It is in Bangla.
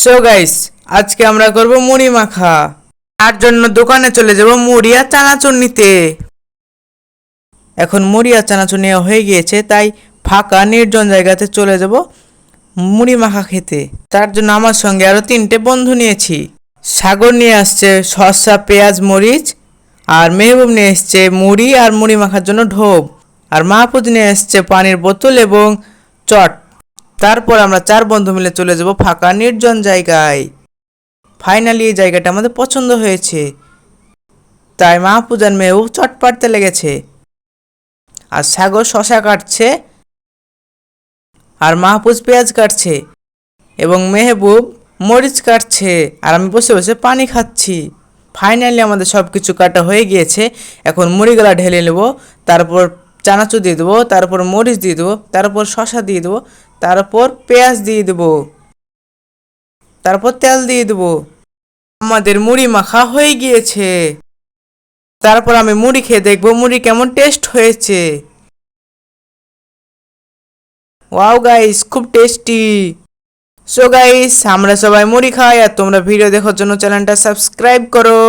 সো গাইস, আজকে আমরা করব মুড়ি মাখা। তার জন্য দোকানে চলে যাব মুড়ি আর চানাচুর নিতে। এখন মুড়ি আর চানাচুর নেওয়া হয়ে গিয়েছে, তাই ফাঁকা নির্জন জায়গাতে চলে যাব মুড়ি মাখা খেতে। তার জন্য আমার সঙ্গে আরো 3টে বন্ধু নিয়েছি। সাগর নিয়ে আসছে শসা, পেঁয়াজ, মরিচ, আর মেহবুব নিয়ে এসছে মুড়ি আর মুড়ি মাখার জন্য ঢোপ, আর মাহফুজ নিয়ে এসছে পানির বোতল এবং চট। তারপর আমরা 4 বন্ধু মিলে চলে যাব ফাঁকা নির্জন জায়গায়। ফাইনালি এই জায়গাটা আমাদের পছন্দ হয়েছে, তাই মাহফুজ আর মেহবুব চট পাড়তে লেগেছে, আর সাগর শশা কাটছে, আর মাহফুজ পেঁয়াজ কাটছে, এবং মেহবুব মরিচ কাটছে, আর আমি বসে বসে পানি খাচ্ছি। ফাইনালি আমাদের সব কিছু কাটা হয়ে গিয়েছে। এখন মুড়িগুলা ঢেলে নেব, তারপর চানাচুর দিয়ে দেবো, তারপর মরিচ দিয়ে দেবো, তারপর শশা দিয়ে দেবো, তারপর পেঁয়াজ দিয়ে দেবো, তারপর তেল দিয়ে দেবো। আমাদের মুড়ি মাখা হয়ে গিয়েছে। তারপর আমি মুড়ি খেয়ে দেখবো মুড়ি কেমন টেস্ট হয়েছে। ওয়াও গাইস, খুব টেস্টি। সো গাইস, আমরা সবাই মুড়ি খাই, আর তোমরা ভিডিও দেখার জন্য চ্যানেলটা সাবস্ক্রাইব করো।